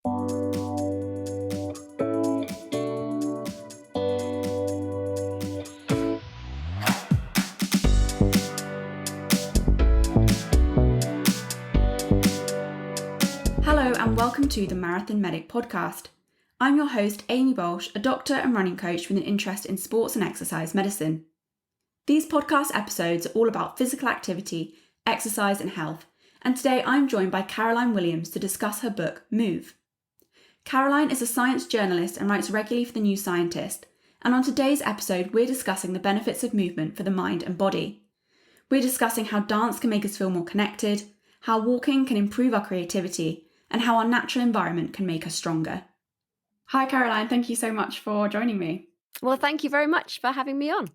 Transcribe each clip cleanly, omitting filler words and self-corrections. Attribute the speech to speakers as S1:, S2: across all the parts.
S1: Hello and welcome to the Marathon Medic podcast. I'm your host, Amy Bolsh, a doctor and running coach with an interest in sports and exercise medicine. These podcast episodes are all about physical activity, exercise and health, and today I'm joined by Caroline Williams to discuss her book, Move. Caroline is a science journalist and writes regularly for The New Scientist, and on today's episode we're discussing the benefits of movement for the mind and body. We're discussing how dance can make us feel more connected, how walking can improve our creativity, and how our natural environment can make us stronger. Hi Caroline, thank you so much for joining me.
S2: Well, thank you very much for having me on.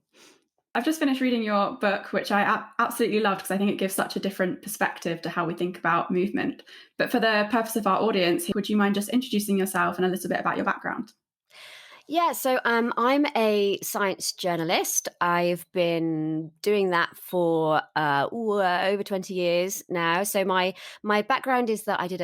S1: I've just finished reading your book, which I absolutely loved because I think it gives such a different perspective to how we think about movement. But for the purpose of our audience, would you mind just introducing yourself and a little bit about your background?
S2: Yeah, so I'm a science journalist. I've been doing that for over 20 years now. So my background is that I did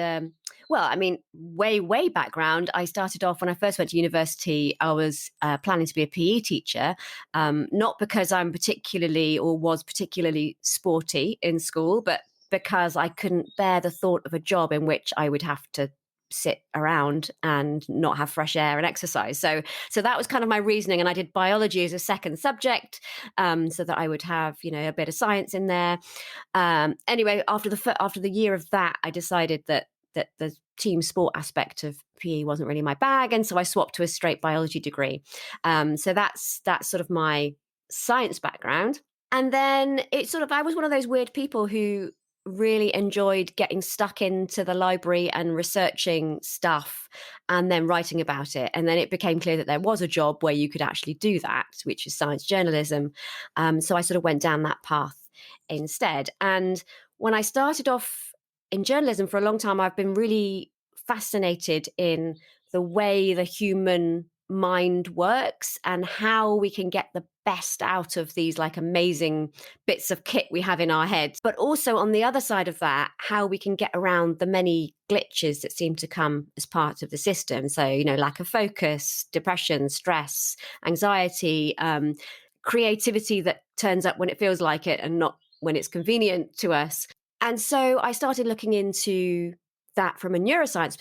S2: way background. I started off when I first went to university. I was planning to be a PE teacher, not because I'm was particularly sporty in school, but because I couldn't bear the thought of a job in which I would have to sit around and not have fresh air and exercise. So that was kind of my reasoning. And I did biology as a second subject, so that I would have, a bit of science in there. Anyway, after the year of that, I decided that the team sport aspect of PE wasn't really my bag. And so I swapped to a straight biology degree. So that's sort of my science background. And then I was one of those weird people who really enjoyed getting stuck into the library and researching stuff and then writing about it. And then it became clear that there was a job where you could actually do that, which is science journalism. So I sort of went down that path instead. And when I started off in journalism for a long time, I've been really fascinated in the way the human mind works and how we can get the best out of these amazing bits of kit we have in our heads, but also on the other side of that, how we can get around the many glitches that seem to come as part of the system. So, lack of focus, depression, stress, anxiety, creativity that turns up when it feels like it and not when it's convenient to us. And so I started looking into that from a neuroscience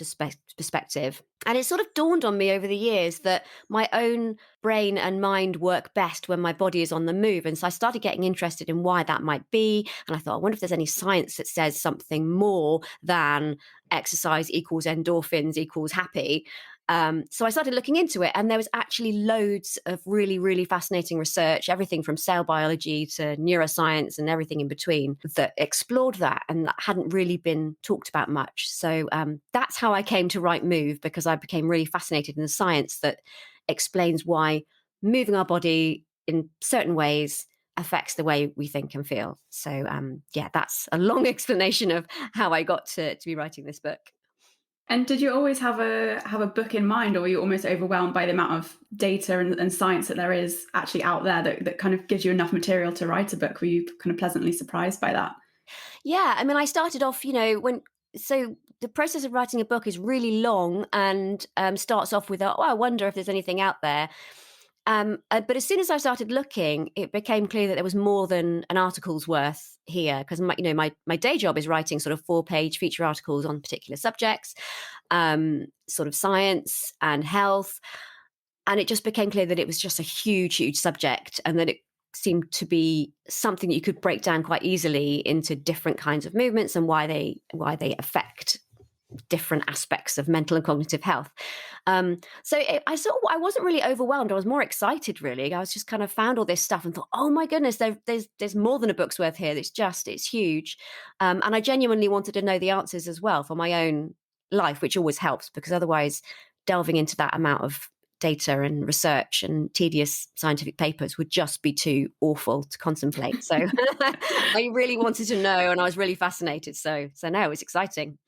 S2: perspective. And it sort of dawned on me over the years that my own brain and mind work best when my body is on the move. And so I started getting interested in why that might be. And I thought, I wonder if there's any science that says something more than exercise equals endorphins equals happy. So I started looking into it, and there was actually loads of really, really fascinating research, everything from cell biology to neuroscience and everything in between that explored that, and that hadn't really been talked about much. So that's how I came to write Move, because I became really fascinated in the science that explains why moving our body in certain ways affects the way we think and feel. So that's a long explanation of how I got to be writing this book.
S1: And did you always have a book in mind, or were you almost overwhelmed by the amount of data and science that there is actually out there that kind of gives you enough material to write a book? Were you kind of pleasantly surprised by that?
S2: Yeah, I mean, I started off, so the process of writing a book is really long and starts off with, I wonder if there's anything out there. But as soon as I started looking, it became clear that there was more than an article's worth here, because my day job is writing sort of 4-page feature articles on particular subjects, sort of science and health. And it just became clear that it was just a huge, huge subject, and that it seemed to be something that you could break down quite easily into different kinds of movements and why they affect different aspects of mental and cognitive health. So I wasn't really overwhelmed. I was more excited, really. I was just kind of found all this stuff and thought, oh my goodness, there's more than a book's worth here. It's huge. And I genuinely wanted to know the answers as well for my own life, which always helps, because otherwise delving into that amount of data and research and tedious scientific papers would just be too awful to contemplate. So I really wanted to know, and I was really fascinated. So no, it was exciting.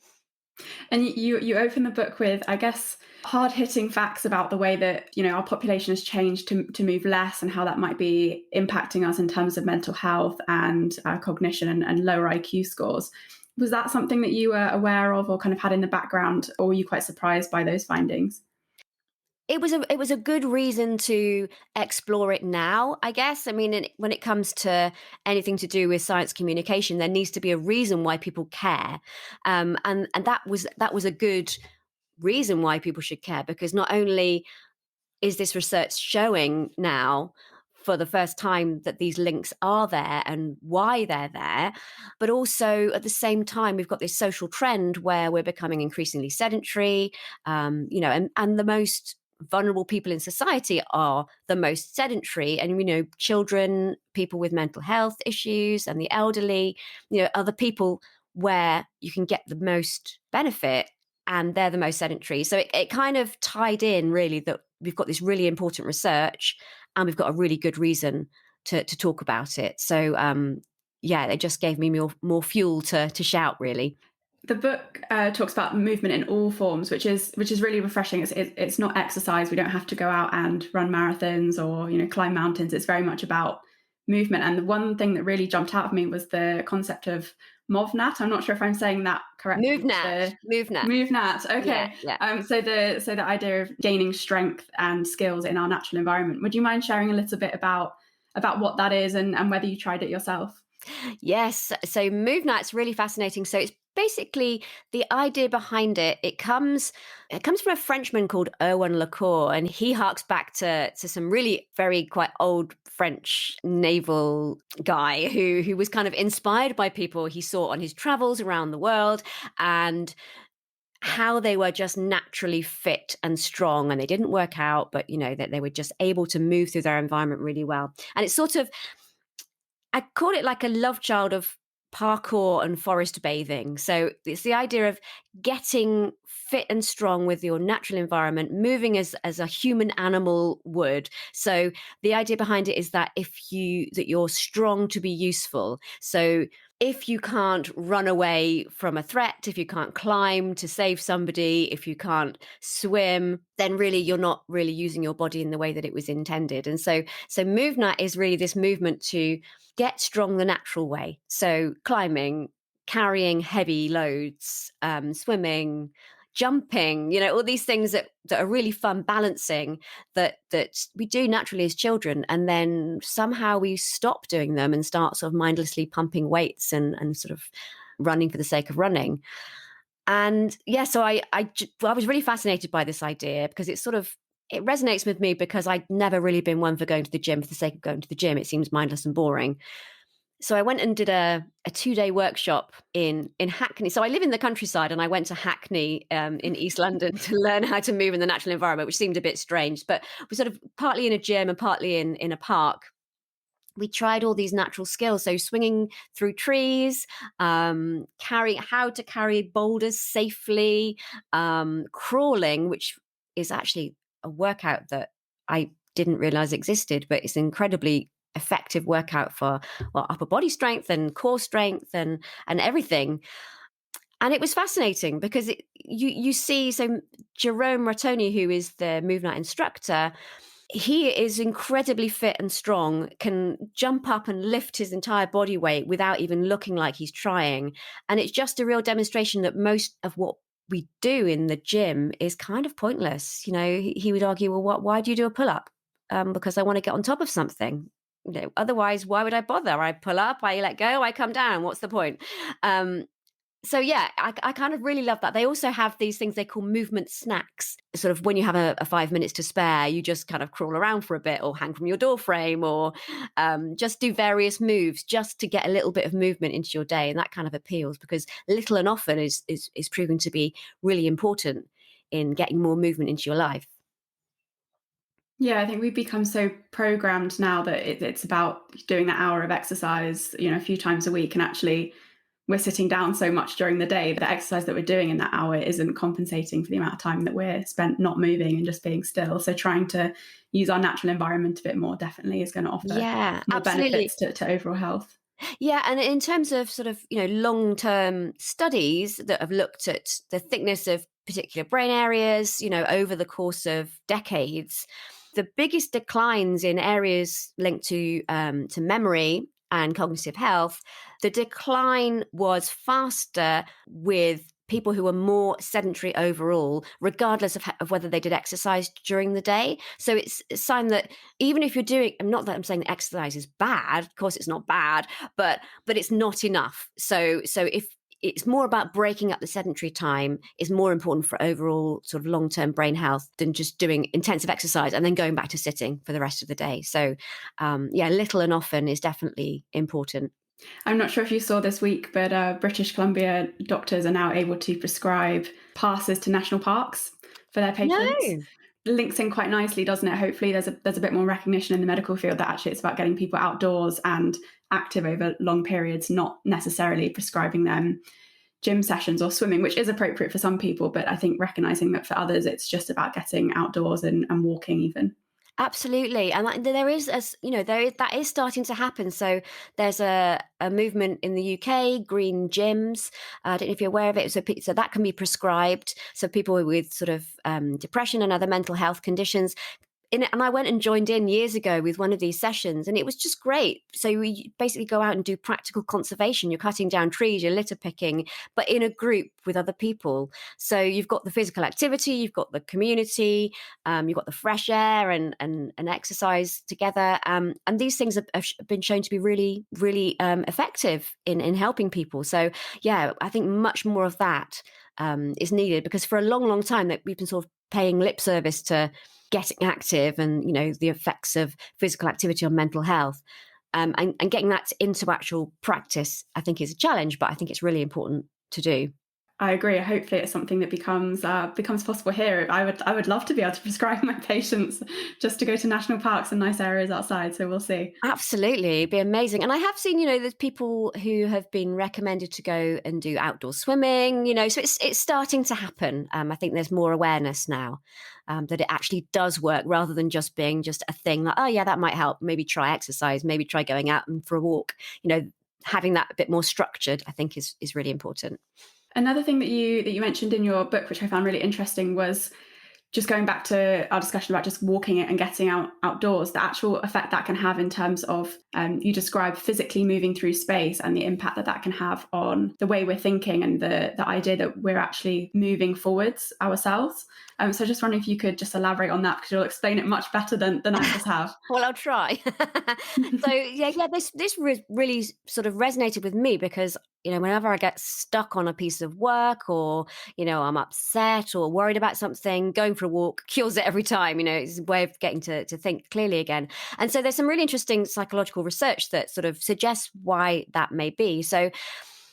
S1: And you open the book with, I guess, hard-hitting facts about the way that, our population has changed to move less, and how that might be impacting us in terms of mental health and cognition and lower IQ scores. Was that something that you were aware of or kind of had in the background, or were you quite surprised by those findings?
S2: It was a good reason to explore it now, I guess. I mean, when it comes to anything to do with science communication, there needs to be a reason why people care, and that was a good reason why people should care, because not only is this research showing now for the first time that these links are there and why they're there, but also at the same time we've got this social trend where we're becoming increasingly sedentary, and the most vulnerable people in society are the most sedentary, and children, people with mental health issues, and the elderly, are the people where you can get the most benefit, and they're the most sedentary. So it kind of tied in really that we've got this really important research and we've got a really good reason to talk about it. So yeah, it just gave me more fuel to shout, really.
S1: The book talks about movement in all forms, which is really refreshing. It's not exercise. We don't have to go out and run marathons or climb mountains. It's very much about movement. And the one thing that really jumped out of me was the concept of MovNat. I'm not sure if I'm saying that correctly.
S2: MoveNat.
S1: MoveNat.
S2: Yeah,
S1: Okay.
S2: yeah.
S1: So the idea of gaining strength and skills in our natural environment. Would you mind sharing a little bit about what that is and whether you tried it yourself?
S2: Yes. So MoveNat's really fascinating. So it's basically the idea behind it. It comes from a Frenchman called Erwan Lecour, and he harks back to some really very quite old French naval guy who was kind of inspired by people he saw on his travels around the world, and how they were just naturally fit and strong, and they didn't work out, but that they were just able to move through their environment really well. And it's sort of, I call it like a love child of parkour and forest bathing. So it's the idea of getting fit and strong with your natural environment, moving as a human animal would. So the idea behind it is that that you're strong to be useful. So if you can't run away from a threat, if you can't climb to save somebody, if you can't swim, then really you're not really using your body in the way that it was intended. And so MoveNat is really this movement to get strong the natural way. So climbing, carrying heavy loads, swimming, jumping, all these things that are really fun balancing, that we do naturally as children, and then somehow we stop doing them and start sort of mindlessly pumping weights and sort of running for the sake of running. And yeah, so I was really fascinated by this idea because it resonates with me, because I'd never really been one for going to the gym for the sake of going to the gym. It seems mindless and boring. So I went and did a 2-day workshop in Hackney. So I live in the countryside, and I went to Hackney in East London to learn how to move in the natural environment, which seemed a bit strange, but we're sort of partly in a gym and partly in a park. We tried all these natural skills. So swinging through trees, how to carry boulders safely, crawling, which is actually a workout that I didn't realize existed, but it's incredibly effective workout for upper body strength and core strength and everything. And it was fascinating because you see, so Jerome Rattoni, who is the MoveNat instructor, he is incredibly fit and strong, can jump up and lift his entire body weight without even looking like he's trying. And it's just a real demonstration that most of what we do in the gym is kind of pointless. He would argue, well, why do you do a pull-up? Because I want to get on top of something. Otherwise, why would I bother? I pull up, I let go, I come down. What's the point? So yeah, I kind of really love that. They also have these things they call movement snacks. Sort of when you have a 5 minutes to spare, you just kind of crawl around for a bit, or hang from your door frame, or just do various moves just to get a little bit of movement into your day. And that kind of appeals, because little and often is proven to be really important in getting more movement into your life.
S1: Yeah, I think we've become so programmed now that it's about doing that hour of exercise, a few times a week. And actually, we're sitting down so much during the day, the exercise that we're doing in that hour isn't compensating for the amount of time that we're spent not moving and just being still. So trying to use our natural environment a bit more definitely is going to offer
S2: Yeah,
S1: more
S2: absolutely.
S1: benefits to overall health.
S2: Yeah, and in terms of sort of, long-term studies that have looked at the thickness of particular brain areas, over the course of decades, the biggest declines in areas linked to memory and cognitive health, the decline was faster with people who were more sedentary overall, regardless of whether they did exercise during the day. So it's a sign that even if you're doing, not that I'm saying that exercise is bad, of course it's not bad, but it's not enough. So if it's more about breaking up the sedentary time is more important for overall sort of long-term brain health than just doing intensive exercise and then going back to sitting for the rest of the day. So little and often is definitely important.
S1: I'm not sure if you saw this week, but British Columbia doctors are now able to prescribe passes to national parks for their patients.
S2: No.
S1: Links in quite nicely, doesn't it? Hopefully there's a bit more recognition in the medical field that actually it's about getting people outdoors and active over long periods, not necessarily prescribing them gym sessions or swimming, which is appropriate for some people, but I think recognizing that for others it's just about getting outdoors and walking even.
S2: Absolutely, and there is, as you know, that is starting to happen. So there's a movement in the UK, green gyms. I don't know if you're aware of it. So that can be prescribed. So people with sort of depression and other mental health conditions. And I went and joined in years ago with one of these sessions, and it was just great. So we basically go out and do practical conservation. You're cutting down trees, you're litter picking, but in a group with other people. So you've got the physical activity, you've got the community, you've got the fresh air and exercise together. And these things have been shown to be really, really effective in helping people. So yeah, I think much more of that is needed, because for a long, long time that we've been sort of paying lip service to getting active and, you know, the effects of physical activity on mental health. And getting that into actual practice, I think, is a challenge, but I think it's really important to do.
S1: I agree. Hopefully, it's something that becomes possible here. I would love to be able to prescribe my patients just to go to national parks and nice areas outside. So we'll see.
S2: Absolutely, it'd be amazing. And I have seen, you know, there's people who have been recommended to go and do outdoor swimming. You know, so it's starting to happen. I think there's more awareness now that it actually does work, rather than just being just a thing like, oh yeah, that might help. Maybe try exercise. Maybe try going out and for a walk. You know, having that a bit more structured, I think, is really important.
S1: Another thing that you mentioned in your book, which I found really interesting, was just going back to our discussion about just walking it and getting outdoors, the actual effect that can have in terms of, you describe physically moving through space and the impact that can have on the way we're thinking and the idea that we're actually moving forwards ourselves. So just wondering if you could just elaborate on that, because you'll explain it much better than I just have.
S2: Well, I'll try. So this really sort of resonated with me, because, you know, whenever I get stuck on a piece of work, or, you know, I'm upset or worried about something, going for a walk cures it every time. You know, it's a way of getting to think clearly again. And so there's some really interesting psychological research that sort of suggests why that may be. So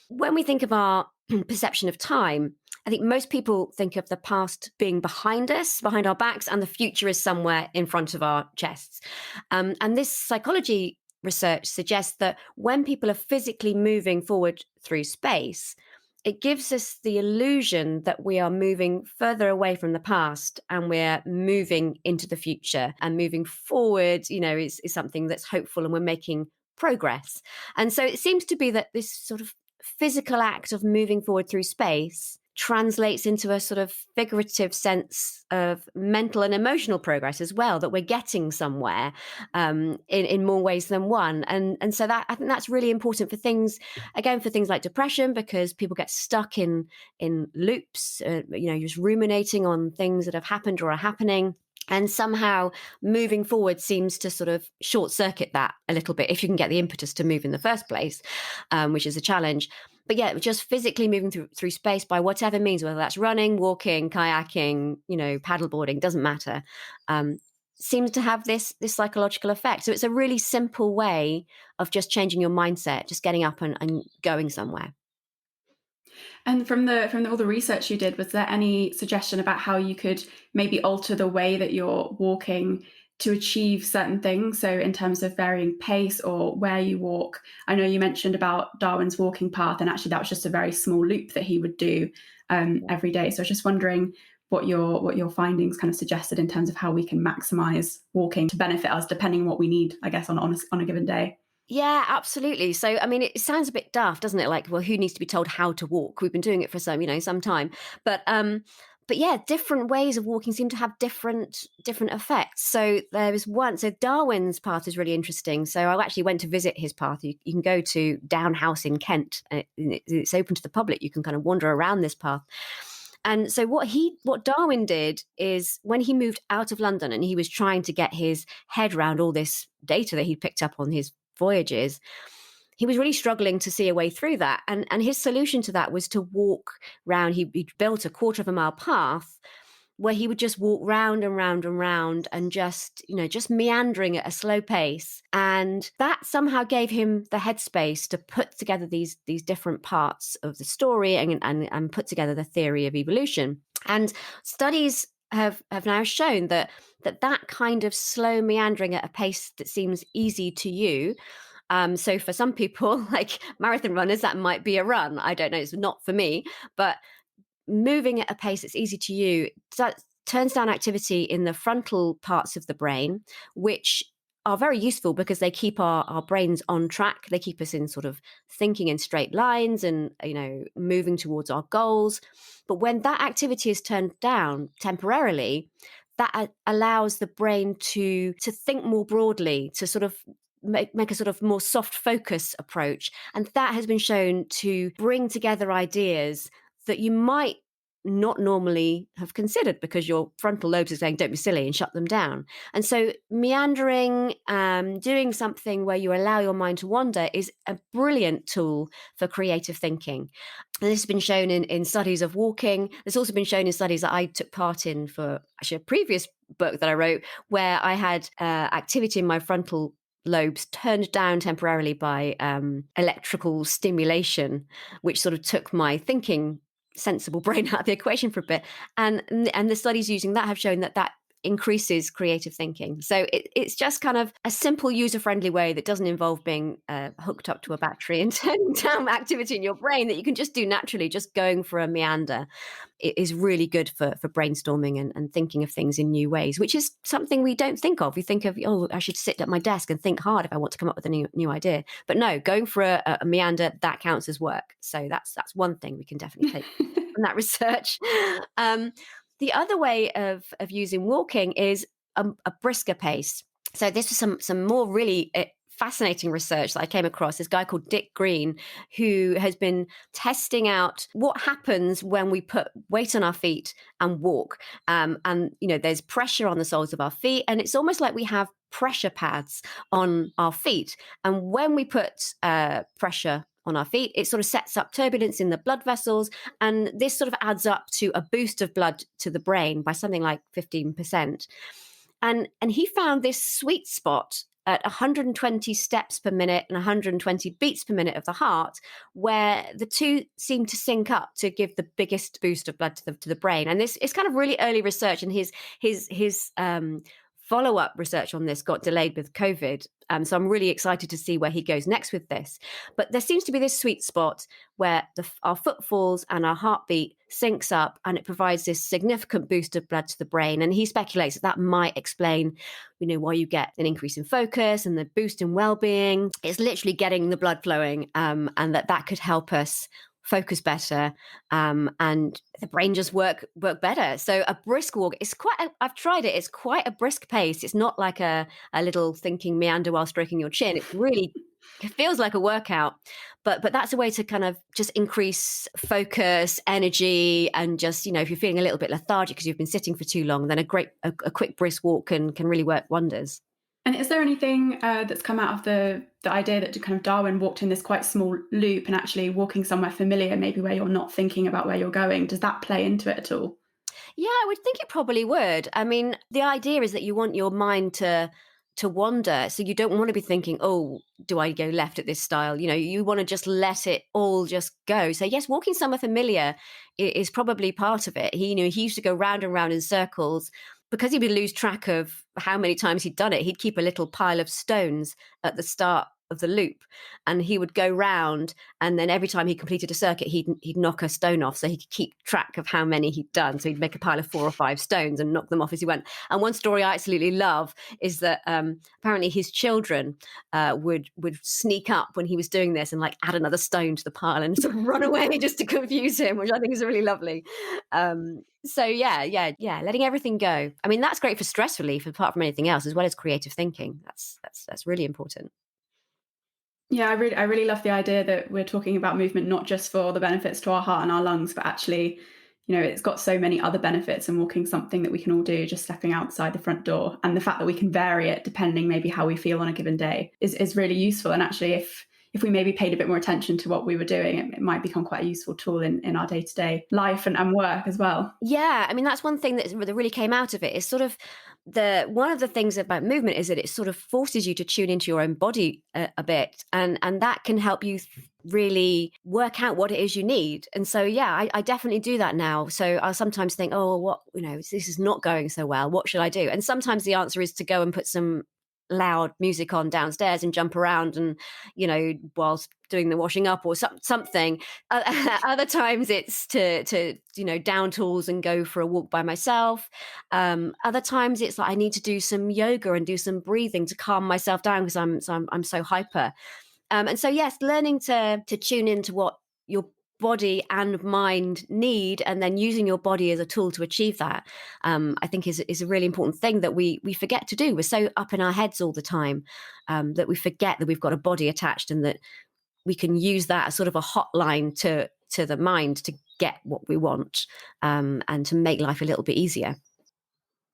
S2: when we think of our perception of time, I think most people think of the past being behind us, behind our backs, and the future is somewhere in front of our chests. And this psychology research suggests that when people are physically moving forward through space, it gives us the illusion that we are moving further away from the past and we're moving into the future, and moving forward, you know, is something that's hopeful and we're making progress. And so it seems to be that this sort of physical act of moving forward through space translates into a sort of figurative sense of mental and emotional progress as well, that we're getting somewhere in more ways than one. And so that, I think that's really important for things, again, for things like depression, because people get stuck in loops, you know, just ruminating on things that have happened or are happening. And somehow moving forward seems to sort of short circuit that a little bit, if you can get the impetus to move in the first place, which is a challenge. But yeah, just physically moving through space by whatever means, whether that's running, walking, kayaking, you know, paddleboarding, doesn't matter, seems to have this psychological effect. So it's a really simple way of just changing your mindset, just getting up and going somewhere.
S1: And from all the research you did, was there any suggestion about how you could maybe alter the way that you're walking to achieve certain things? So in terms of varying pace or where you walk, I know you mentioned about Darwin's walking path, and actually that was just a very small loop that he would do every day. So I was just wondering what your findings kind of suggested in terms of how we can maximize walking to benefit us, depending on what we need, I guess, on a given day.
S2: Yeah, absolutely. So, I mean, it sounds a bit daft, doesn't it? Like, well, who needs to be told how to walk? We've been doing it for some time. But yeah, different ways of walking seem to have different effects. So there was one. So Darwin's path is really interesting. So I actually went to visit his path. You can go to Down House in Kent. It's open to the public. You can kind of wander around this path. And so what Darwin did is when he moved out of London and he was trying to get his head around all this data that he picked up on his voyages, he was really struggling to see a way through that. And his solution to that was to walk round. He built a quarter of a mile path where he would just walk round and round and round and just meandering at a slow pace. And that somehow gave him the headspace to put together these different parts of the story and put together the theory of evolution. And studies have now shown that kind of slow meandering at a pace that seems easy to you. So for some people, like marathon runners, that might be a run. I don't know. It's not for me, but moving at a pace that's easy to you turns down activity in the frontal parts of the brain, which are very useful because they keep our brains on track. They keep us in sort of thinking in straight lines and, moving towards our goals. But when that activity is turned down temporarily, that allows the brain to think more broadly, to sort of make a sort of more soft focus approach. And that has been shown to bring together ideas that you might not normally have considered because your frontal lobes are saying, don't be silly, and shut them down. And so meandering, doing something where you allow your mind to wander is a brilliant tool for creative thinking. And this has been shown in studies of walking. It's also been shown in studies that I took part in for actually a previous book that I wrote, where I had activity in my frontal lobes turned down temporarily by electrical stimulation, which sort of took my thinking sensible brain out of the equation for a bit. And the studies using that have shown that increases creative thinking. So it's just kind of a simple, user-friendly way that doesn't involve being hooked up to a battery and turning down activity in your brain, that you can just do naturally, just going for a meander. It is really good for brainstorming and thinking of things in new ways, which is something we don't think of. We think of, I should sit at my desk and think hard if I want to come up with a new idea. But no, going for a meander, that counts as work. So that's one thing we can definitely take from that research. The other way of using walking is a brisker pace. So this was some more really fascinating research that I came across. This guy called Dick Green, who has been testing out what happens when we put weight on our feet and walk. And, there's pressure on the soles of our feet, and it's almost like we have pressure pads on our feet. And when we put pressure on our feet, it sort of sets up turbulence in the blood vessels. And this sort of adds up to a boost of blood to the brain by something like 15%. And he found this sweet spot at 120 steps per minute and 120 beats per minute of the heart, where the two seem to sync up to give the biggest boost of blood to the brain. And this is kind of really early research, and his follow-up research on this got delayed with COVID. So I'm really excited to see where he goes next with this. But there seems to be this sweet spot where our footfalls and our heartbeat syncs up, and it provides this significant boost of blood to the brain. And he speculates that might explain, why you get an increase in focus and the boost in well-being. It's literally getting the blood flowing, and that could help us focus better, and the brain just work better. So a brisk walk is I've tried it. It's quite a brisk pace. It's not like a little thinking meander while stroking your chin. It feels like a workout, but that's a way to kind of just increase focus, energy, and just, if you're feeling a little bit lethargic because you've been sitting for too long, then a quick brisk walk can really work wonders.
S1: And is there anything that's come out of the idea that kind of Darwin walked in this quite small loop, and actually walking somewhere familiar, maybe where you're not thinking about where you're going? Does that play into it at all?
S2: Yeah, I would think it probably would. I mean, the idea is that you want your mind to wander. So you don't want to be thinking, oh, do I go left at this style? You want to just let it all just go. So yes, walking somewhere familiar is probably part of it. He used to go round and round in circles. Because he would lose track of how many times he'd done it, he'd keep a little pile of stones at the start of the loop, and he would go round, and then every time he completed a circuit, he'd knock a stone off, so he could keep track of how many he'd done. So he'd make a pile of 4 or 5 stones and knock them off as he went. And one story I absolutely love is that apparently his children would sneak up when he was doing this and like add another stone to the pile and sort of run away just to confuse him, which I think is really lovely. So yeah, letting everything go. I mean, that's great for stress relief, apart from anything else, as well as creative thinking. That's really important.
S1: Yeah, I really love the idea that we're talking about movement not just for the benefits to our heart and our lungs, but actually, it's got so many other benefits, and walking something that we can all do, just stepping outside the front door. And the fact that we can vary it depending maybe how we feel on a given day is really useful. And actually, if we maybe paid a bit more attention to what we were doing, it might become quite a useful tool in our day-to-day life and work as well.
S2: Yeah, I mean, that's one thing that really came out of it is sort of one of the things about movement is that it sort of forces you to tune into your own body a bit, and that can help you really work out what it is you need. And so yeah, I definitely do that now. So I'll sometimes think, oh, what, this is not going so well, what should I do? And sometimes the answer is to go and put some loud music on downstairs and jump around, and whilst doing the washing up or something. Other times it's to down tools and go for a walk by myself. Other times it's like I need to do some yoga and do some breathing to calm myself down because I'm so hyper. And so yes, learning to tune into what your body and mind need, and then using your body as a tool to achieve that, I think is a really important thing that we forget to do. We're so up in our heads all the time, that we forget that we've got a body attached, and that we can use that as sort of a hotline to the mind to get what we want, and to make life a little bit easier.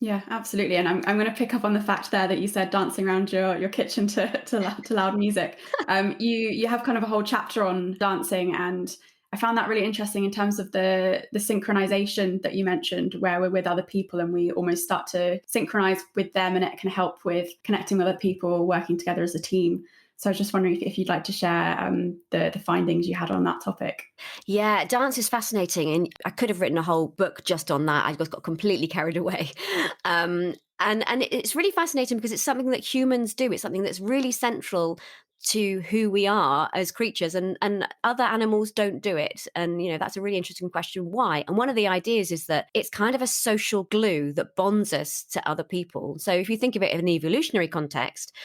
S1: Yeah, absolutely. And I'm going to pick up on the fact there that you said dancing around your kitchen to loud music. You have kind of a whole chapter on dancing, and I found that really interesting in terms of the synchronization that you mentioned, where we're with other people and we almost start to synchronize with them, and it can help with connecting with other people, working together as a team. So I was just wondering if you'd like to share the findings you had on that topic.
S2: Yeah, dance is fascinating, and I could have written a whole book just on that. I just got completely carried away. And it's really fascinating because it's something that humans do. It's something that's really central to who we are as creatures, and other animals don't do it. And that's a really interesting question, why? And one of the ideas is that it's kind of a social glue that bonds us to other people. So if you think of it in an evolutionary context,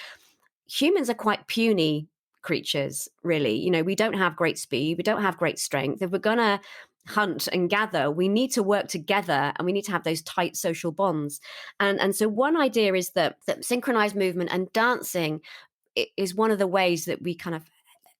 S2: humans are quite puny creatures, really. We don't have great speed, we don't have great strength. If we're going to hunt and gather, we need to work together, and we need to have those tight social bonds. And so one idea is that synchronized movement and dancing is one of the ways that we kind of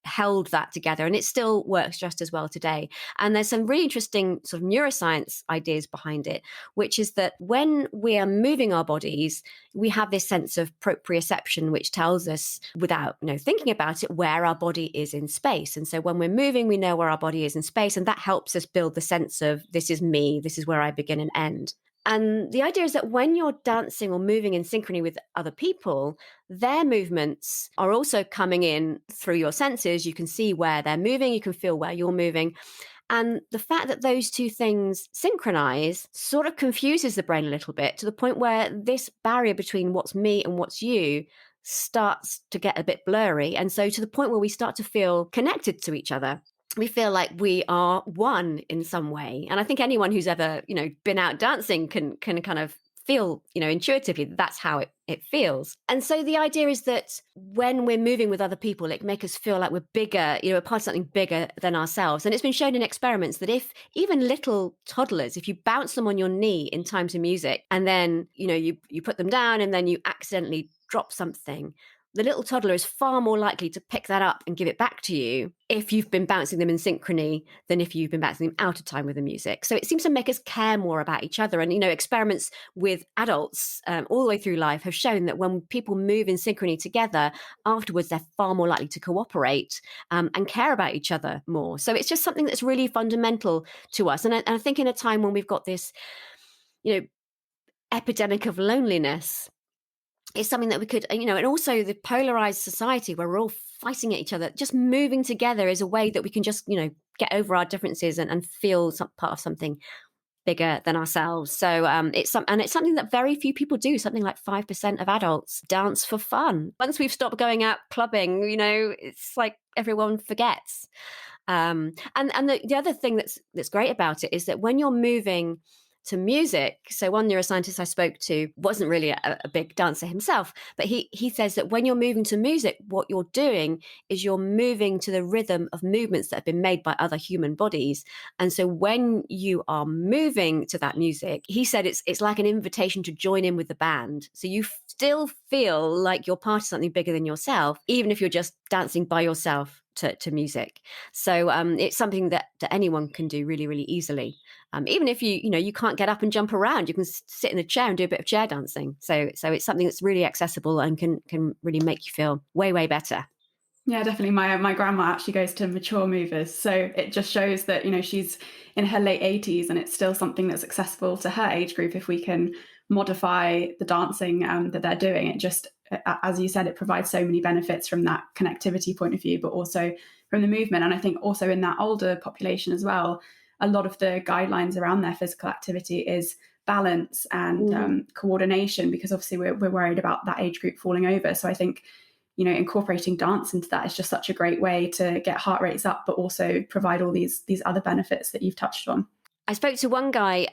S2: held that together, and it still works just as well today. And there's some really interesting sort of neuroscience ideas behind it, which is that when we are moving our bodies, we have this sense of proprioception, which tells us, without thinking about it, where our body is in space. And so when we're moving, we know where our body is in space, and that helps us build the sense of, this is me, this is where I begin and end. And the idea is that when you're dancing or moving in synchrony with other people, their movements are also coming in through your senses. You can see where they're moving, you can feel where you're moving. And the fact that those two things synchronize sort of confuses the brain a little bit, to the point where this barrier between what's me and what's you starts to get a bit blurry. And so to the point where we start to feel connected to each other. We feel like we are one in some way. And I think anyone who's ever, been out dancing can kind of feel, intuitively that's how it feels. And so the idea is that when we're moving with other people, it makes us feel like we're bigger, a part of something bigger than ourselves. And it's been shown in experiments that if even little toddlers, if you bounce them on your knee in time to music, and then, you put them down and then you accidentally drop something, the little toddler is far more likely to pick that up and give it back to you if you've been bouncing them in synchrony than if you've been bouncing them out of time with the music. So it seems to make us care more about each other. And, experiments with adults all the way through life have shown that when people move in synchrony together, afterwards they're far more likely to cooperate and care about each other more. So it's just something that's really fundamental to us. And I think in a time when we've got this, epidemic of loneliness, it's something that we could, and also the polarized society where we're all fighting at each other, just moving together is a way that we can just, get over our differences and feel some part of something bigger than ourselves. So it's something that very few people do. Something like 5% of adults dance for fun. Once we've stopped going out clubbing, it's like everyone forgets. And the other thing that's great about it is that when you're moving to music, so one neuroscientist I spoke to wasn't really a big dancer himself, but he says that when you're moving to music, what you're doing is you're moving to the rhythm of movements that have been made by other human bodies. And so when you are moving to that music, he said it's like an invitation to join in with the band. So you still feel like you're part of something bigger than yourself, even if you're just dancing by yourself to music. So it's something that anyone can do really, really easily. Even if you can't get up and jump around, you can sit in a chair and do a bit of chair dancing. So it's something that's really accessible and can really make you feel way, way better.
S1: Yeah, definitely. My grandma actually goes to mature movers, so it just shows that she's in her late 80s, and it's still something that's accessible to her age group if we can modify the dancing that they're doing. It just, as you said, it provides so many benefits from that connectivity point of view, but also from the movement. And I think also in that older population as well, a lot of the guidelines around their physical activity is balance and coordination, because obviously we're worried about that age group falling over. So I think incorporating dance into that is just such a great way to get heart rates up, but also provide all these other benefits that you've touched on.
S2: I spoke to one guy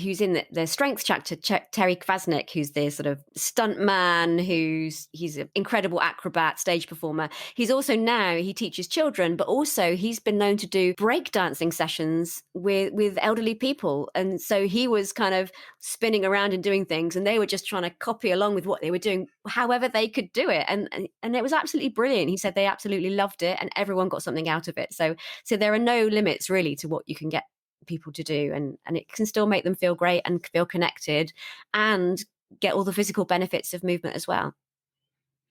S2: who's in the strength chapter, Terry Kvasnik, who's the sort of stunt man, he's an incredible acrobat, stage performer. He's also he teaches children, but also he's been known to do breakdancing sessions with elderly people. And so he was kind of spinning around and doing things, and they were just trying to copy along with what they were doing, however they could do it. And it was absolutely brilliant. He said they absolutely loved it and everyone got something out of it. So there are no limits really to what you can get people to do, and it can still make them feel great and feel connected and get all the physical benefits of movement as well.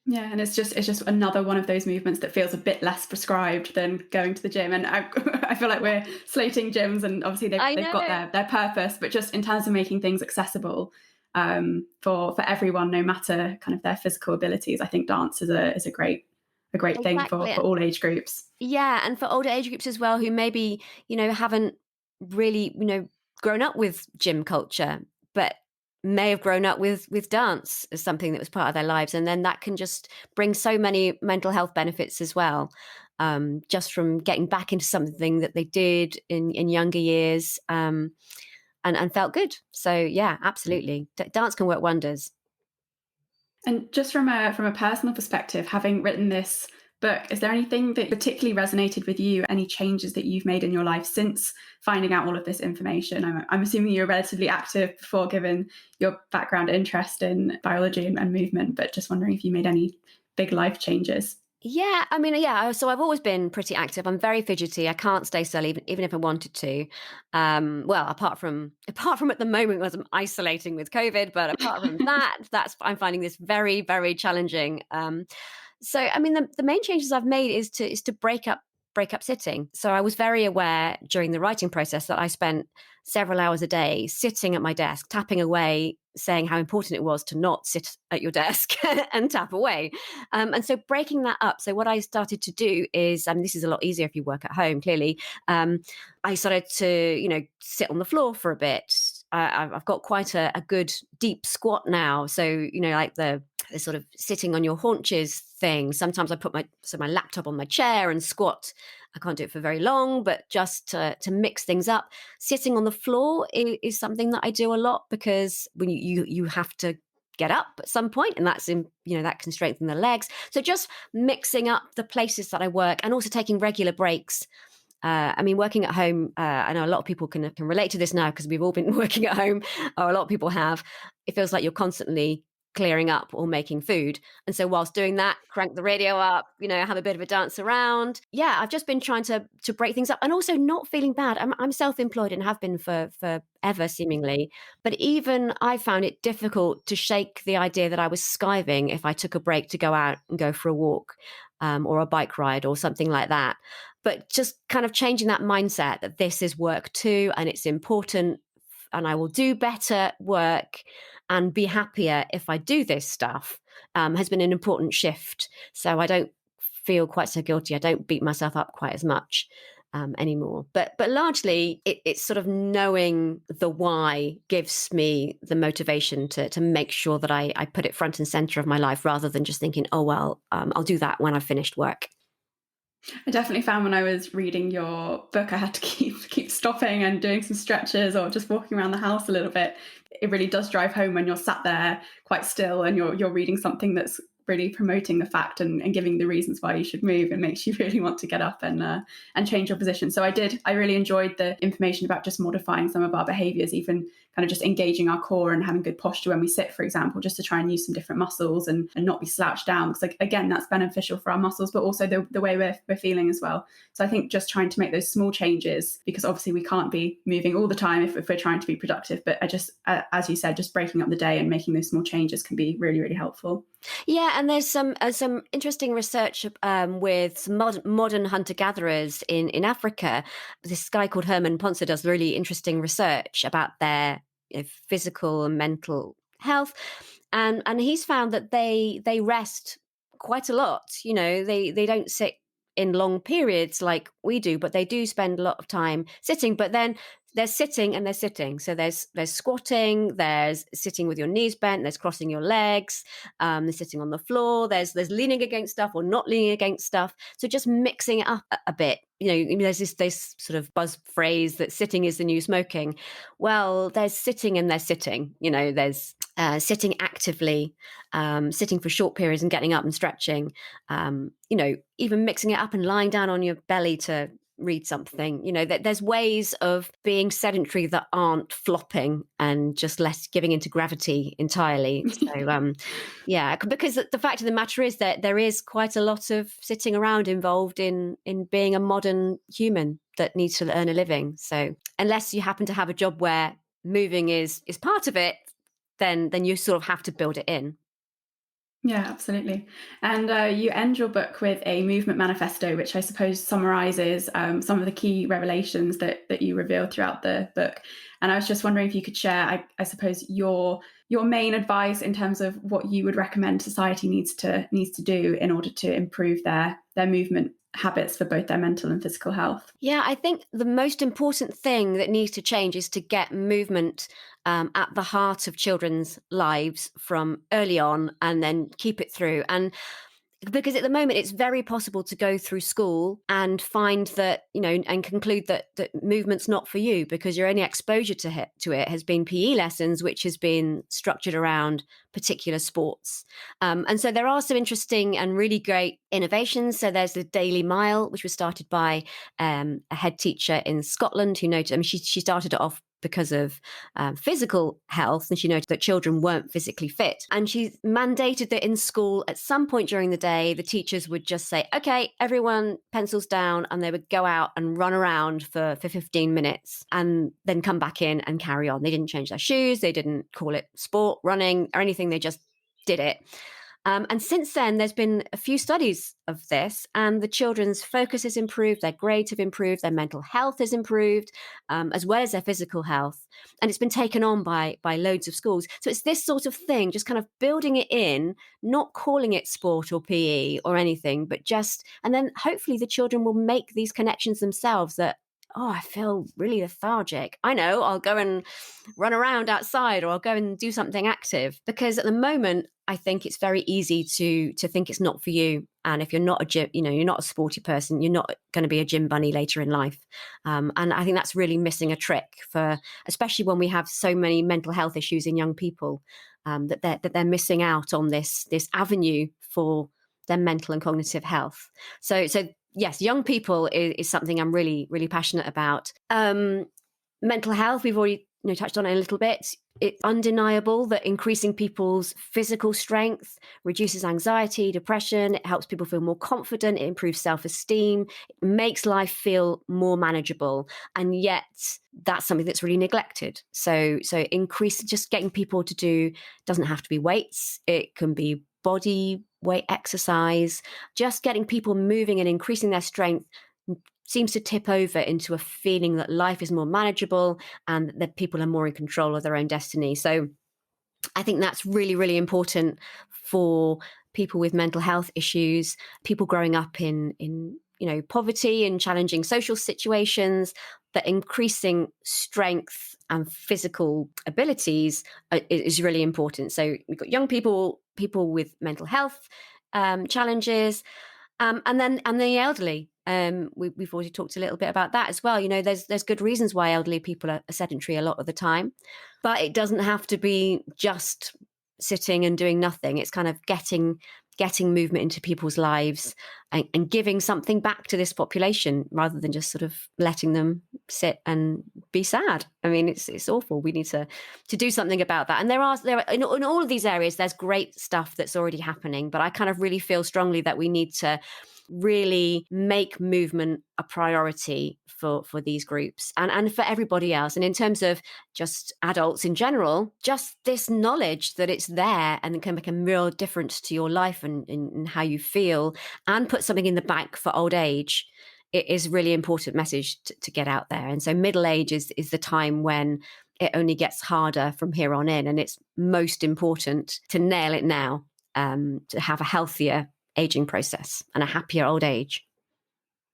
S1: Yeah, and it's just another one of those movements that feels a bit less prescribed than going to the gym. And I feel like we're slating gyms, and obviously they've got their purpose, but just in terms of making things accessible for everyone, no matter kind of their physical abilities, I think dance is a great thing for all age groups.
S2: Yeah, and for older age groups as well, who maybe haven't really grown up with gym culture, but may have grown up with dance as something that was part of their lives, and then that can just bring so many mental health benefits as well, just from getting back into something that they did in younger years, and felt good. So yeah, absolutely, dance can work wonders.
S1: And just from a personal perspective, having written this book, is there anything that particularly resonated with you? Any changes that you've made in your life since finding out all of this information? I'm assuming you were relatively active before, given your background interest in biology and movement, but just wondering if you made any big life changes.
S2: Yeah, I mean, yeah. So I've always been pretty active. I'm very fidgety. I can't stay still, even if I wanted to. Well, apart from at the moment, as I'm isolating with COVID, but apart from I'm finding this very, very challenging. So, I mean, the main changes I've made is to break up sitting. So I was very aware during the writing process that I spent several hours a day sitting at my desk, tapping away, saying how important it was to not sit at your desk and tap away. And so breaking that up. So what I started to do is, this is a lot easier if you work at home, clearly. I started to, sit on the floor for a bit. I've got quite a good deep squat now. So, like the sort of sitting on your haunches thing. Sometimes I put my laptop on my chair and squat. I can't do it for very long, but just to mix things up. Sitting on the floor is something that I do a lot, because when you have to get up at some point, and that can strengthen the legs. So just mixing up the places that I work, and also taking regular breaks. Working at home, I know a lot of people can relate to this now, because we've all been working at home, or a lot of people have. It feels like you're constantly clearing up or making food. And so whilst doing that, crank the radio up, have a bit of a dance around. Yeah, I've just been trying to break things up, and also not feeling bad. I'm self-employed and have been for ever seemingly. But even I found it difficult to shake the idea that I was skiving if I took a break to go out and go for a walk, or a bike ride or something like that. But just kind of changing that mindset that this is work too, and it's important, and I will do better work and be happier if I do this stuff, has been an important shift. So I don't feel quite so guilty. I don't beat myself up quite as much. anymore. But largely, it's sort of knowing the why gives me the motivation to make sure that I put it front and center of my life, rather than just thinking, oh well, I'll do that when I've finished work.
S1: I definitely found when I was reading your book, I had to keep stopping and doing some stretches or just walking around the house a little bit. It really does drive home when you're sat there quite still and you're reading something that's really promoting the fact and giving the reasons why you should move, and makes you really want to get up and change your position. So I really enjoyed the information about just modifying some of our behaviors, even kind of just engaging our core and having good posture when we sit, for example, just to try and use some different muscles and not be slouched down. Because, like, again, that's beneficial for our muscles, but also the way we're feeling as well. So I think just trying to make those small changes, because obviously we can't be moving all the time if we're trying to be productive. But as you said, just breaking up the day and making those small changes can be really, really helpful.
S2: Yeah, and there's some interesting research with some modern hunter gatherers in Africa. This guy called Herman Ponce does really interesting research about their physical and mental health, and he's found that they rest quite a lot. They don't sit in long periods like we do, but they do spend a lot of time sitting. But then there's sitting and there's sitting. So there's squatting, there's sitting with your knees bent, there's crossing your legs, there's sitting on the floor, there's leaning against stuff or not leaning against stuff. So just mixing it up a bit. There's this sort of buzz phrase that sitting is the new smoking. Well, there's sitting and there's sitting. There's sitting actively, sitting for short periods and getting up and stretching. Even mixing it up and lying down on your belly to read something. There's ways of being sedentary that aren't flopping and just less giving into gravity entirely. So yeah, because the fact of the matter is that there is quite a lot of sitting around involved in being a modern human that needs to earn a living. So unless you happen to have a job where moving is part of it, then you sort of have to build it in.
S1: Yeah, absolutely. And you end your book with a movement manifesto, which I suppose summarizes some of the key revelations that you reveal throughout the book. And I was just wondering if you could share, I suppose, your main advice in terms of what you would recommend society needs to do in order to improve their movement habits for both their mental and physical health.
S2: Yeah, I think the most important thing that needs to change is to get movement at the heart of children's lives from early on, and then keep it through. And because at the moment it's very possible to go through school and find that, and conclude that movement's not for you, because your only exposure to it has been PE lessons, which has been structured around particular sports. And so there are some interesting and really great innovations. So there's the Daily Mile, which was started by a head teacher in Scotland who noted, she started it off because of physical health, and she noted that children weren't physically fit. And she mandated that in school, at some point during the day, the teachers would just say, okay, everyone pencils down, and they would go out and run around for 15 minutes and then come back in and carry on. They didn't change their shoes, they didn't call it sport, running, or anything, they just did it. And since then, there's been a few studies of this, and the children's focus has improved, their grades have improved, their mental health has improved, as well as their physical health. And it's been taken on by loads of schools. So it's this sort of thing, just kind of building it in, not calling it sport or PE or anything, but and then hopefully the children will make these connections themselves that, oh, I feel really lethargic. I know, I'll go and run around outside, or I'll go and do something active. Because at the moment, I think it's very easy to think it's not for you. And if you're not a gym, you're not a sporty person, you're not going to be a gym bunny later in life. And I think that's really missing a trick, especially when we have so many mental health issues in young people, that they're missing out on this avenue for their mental and cognitive health. So yes, young people is something I'm really, really passionate about. Mental health, we've already touched on it a little bit. It's undeniable that increasing people's physical strength reduces anxiety, depression. It helps people feel more confident. It improves self-esteem. It makes life feel more manageable. And yet that's something that's really neglected. So just getting people to do, doesn't have to be weights. It can be body weight exercise. Just getting people moving and increasing their strength seems to tip over into a feeling that life is more manageable and that people are more in control of their own destiny. So I think that's really, really important for people with mental health issues, people growing up in poverty and challenging social situations, that increasing strength and physical abilities is really important. So we've got young people, people with mental health challenges, and then the elderly. We've already talked a little bit about that as well. There's good reasons why elderly people are sedentary a lot of the time, but it doesn't have to be just sitting and doing nothing. It's kind of getting movement into people's lives and giving something back to this population rather than just sort of letting them sit and be sad. I mean, it's awful. We need to do something about that. And there are in all of these areas, there's great stuff that's already happening, but I kind of really feel strongly that we need to really make movement a priority for these groups and for everybody else. And in terms of just adults in general, just this knowledge that it's there and can make a real difference to your life and how you feel, and put something in the bank for old age, it is a really important message to get out there. And so middle age is the time when it only gets harder from here on in. And it's most important to nail it now, to have a healthier aging process and a happier old age.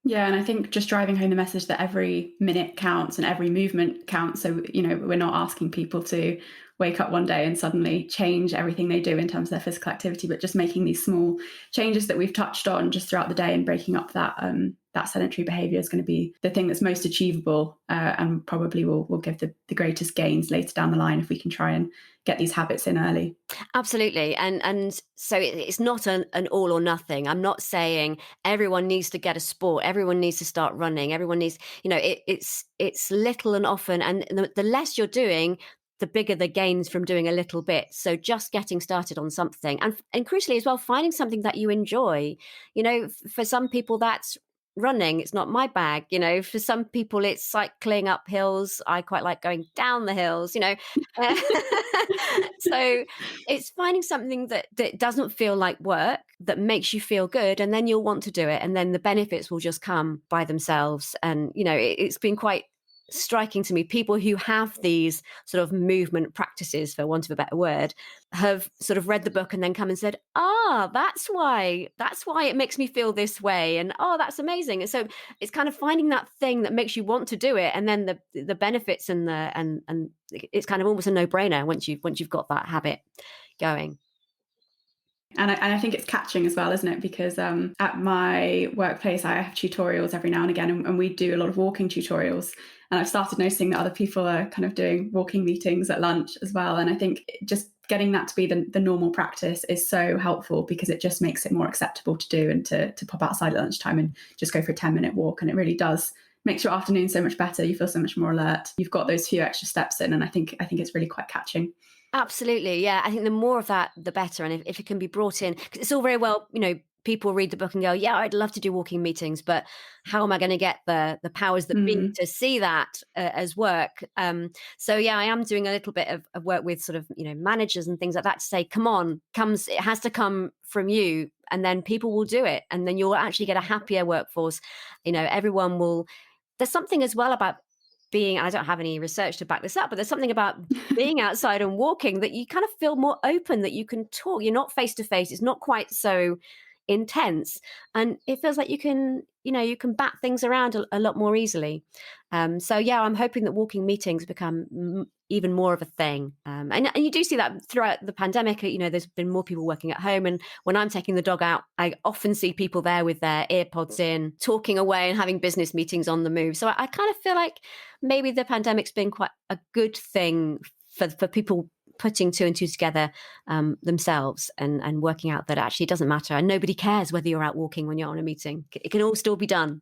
S1: Yeah, and I think just driving home the message that every minute counts and every movement counts. So, we're not asking people to wake up one day and suddenly change everything they do in terms of their physical activity, but just making these small changes that we've touched on just throughout the day and breaking up that sedentary behaviour is going to be the thing that's most achievable, and probably will give the greatest gains later down the line if we can try and get these habits in early. Absolutely.
S2: And so it's not an all or nothing. I'm not saying everyone needs to get a sport, everyone needs to start running, everyone needs, it's little and often. And the less you're doing, the bigger the gains from doing a little bit. So just getting started on something, and crucially as well, finding something that you enjoy. For some people that's running. It's not my bag. For some people it's cycling up hills. I quite like going down the hills. So it's finding something that doesn't feel like work, that makes you feel good, and then you'll want to do it, and then the benefits will just come by themselves. And it's been quite striking to me, people who have these sort of movement practices, for want of a better word, have sort of read the book and then come and said, that's why it makes me feel this way, and that's amazing. And so it's kind of finding that thing that makes you want to do it, and then the benefits and it's kind of almost a no-brainer once you've got that habit going.
S1: And I think it's catching as well, isn't it? Because at my workplace, I have tutorials every now and again, and we do a lot of walking tutorials. And I've started noticing that other people are kind of doing walking meetings at lunch as well. And I think just getting that to be the normal practice is so helpful, because it just makes it more acceptable to do, and to pop outside at lunchtime and just go for a 10-minute walk. And it really does makes your afternoon so much better. You feel so much more alert. You've got those few extra steps in, and I think it's really quite catching.
S2: Absolutely. Yeah. I think the more of that, the better. And if it can be brought in, because it's all very well, people read the book and go, yeah, I'd love to do walking meetings, but how am I going to get the powers that be to see that as work? So yeah, I am doing a little bit of work with sort of, managers and things like that to say, it has to come from you, and then people will do it. And then you'll actually get a happier workforce. Everyone will, there's something as well about being, I don't have any research to back this up, but there's something about being outside and walking that you kind of feel more open, that you can talk. You're not face to face. It's not quite so intense, and it feels like you can bat things around a lot more easily. So yeah, I'm hoping that walking meetings become even more of a thing. And you do see that throughout the pandemic. There's been more people working at home, and when I'm taking the dog out, I often see people there with their earpods in, talking away and having business meetings on the move. So I kind of feel like maybe the pandemic's been quite a good thing for people putting two and two together themselves and working out that actually it doesn't matter, and nobody cares whether you're out walking when you're on a meeting. It can all still be done.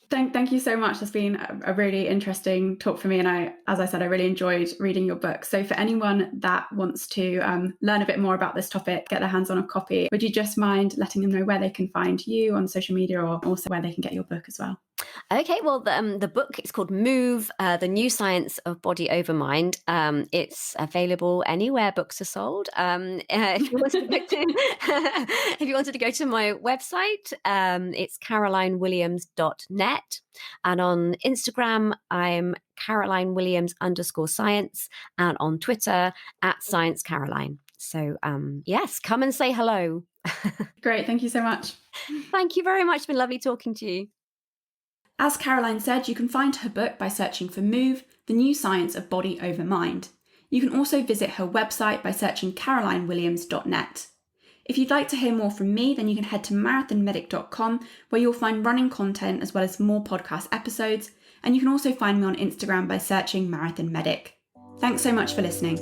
S1: Thank you so much. It's been a really interesting talk for me, and as I said, I really enjoyed reading your book. So for anyone that wants to learn a bit more about this topic, get their hands on a copy, would you just mind letting them know where they can find you on social media, or also where they can get your book as well?
S2: Okay, well, the book is called Move, The New Science of Body Over Mind. It's available anywhere books are sold. If you wanted to go to, if you wanted to go to my website, it's carolinewilliams.net. And on Instagram, I'm carolinewilliams_science, and on Twitter @ScienceCaroline. So yes, come and say hello.
S1: Great, thank you so much.
S2: Thank you very much. It's been lovely talking to you.
S1: As Caroline said, you can find her book by searching for Move, The New Science of Body Over Mind. You can also visit her website by searching carolinewilliams.net. If you'd like to hear more from me, then you can head to marathonmedic.com, where you'll find running content as well as more podcast episodes, and you can also find me on Instagram by searching Marathon Medic. Thanks so much for listening.